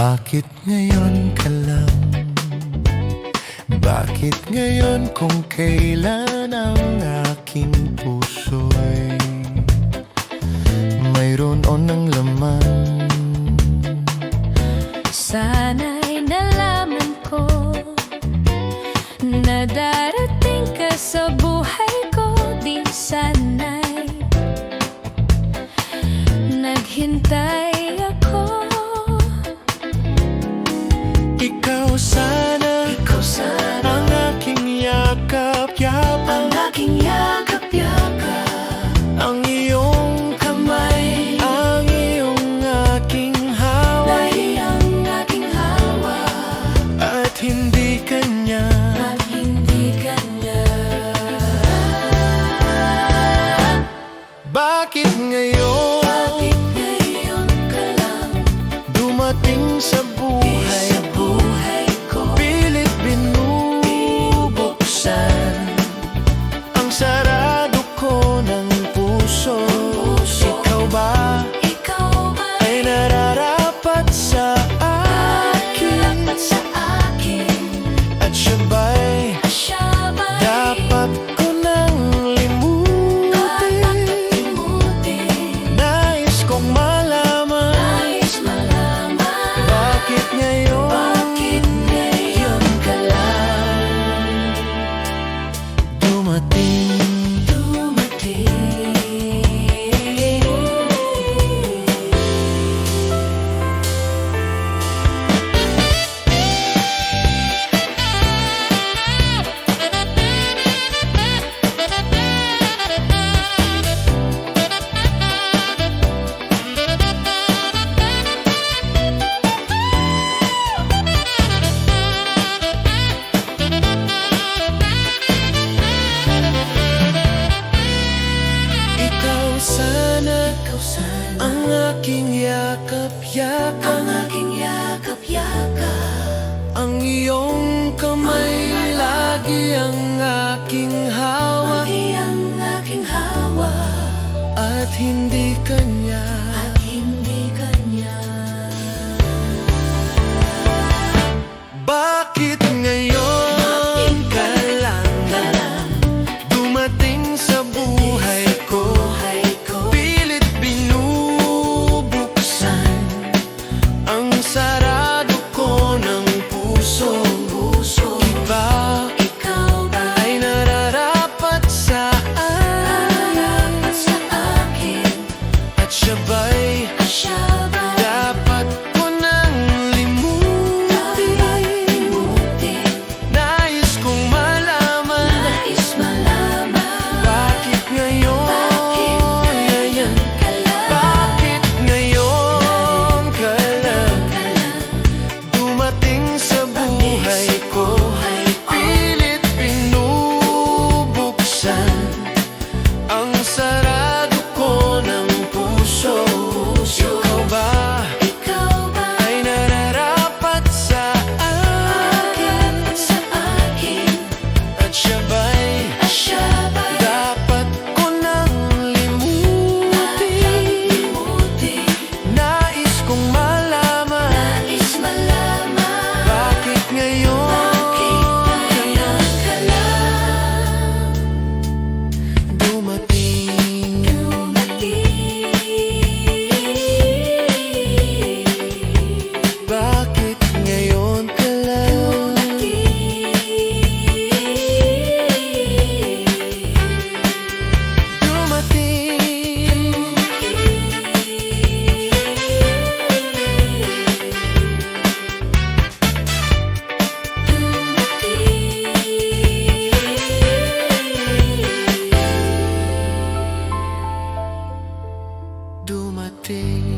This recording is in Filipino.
Bakit ngayon ka lang? Bakit ngayon kung kailan ang aking puso'y mayroon ng laman? Sana'y nalaman ko na darating ka sa buhay ko. Di sana'y naghintay ako. Ikaw sana ang aking yakap-yakap, Ang aking yakap-yakap, ang iyong kamay, ang iyong aking hawak, dahil ang aking hawak at hindi kanya. at hindi kanya. Bakit ngayon? Bakit ngayon ka lang Dumating sa buhay sa buhay ko? pilit binubuksan ang sarado ko ng puso. Ikaw ba Ikaw ba'y ay nararapat sa akin? dapat sa akin? At siya ba'y Siya ba'y dapat ko nang dapat limutin? limutin? Nais kong malaman, Nais malaman, bakit ngayon? bakit ngayon ka lang Dumating Ikaw sana ang aking yakap-yakap, ang aking yakap-yakap, ang iyong kamay lagi ang aking hawak, ang aking hawak at hindi kanya. at hindi kanya. Bakit ngayon ka lang dumating sa buhay ko? Buhay ko, Pilit binubuksan ang sarado ko ng puso. Iba ikaw ba'y ay nararapat sa dapat akin, sa akin? at siya ba'y Siya ba'y dapat ko nang dapat limutin? limutin? Nais kong malaman, Nais malaman, bakit ngayon? bakit ngayon ka lang Bakit ngayon ka lang dumating sa buhay ko? Pilit binubuksan ang sarado ko ng puso. Ikaw ba Ikaw ba'y ay nararapat sa akin? dapat sa akin? At siya ba'y Siya ba'y dapat ko nang limutin? limutin? Nais kong malaman, Nais malaman, bakit ngayon ka lang dumating? Bakit ngayon ka lang dumating? Dumating.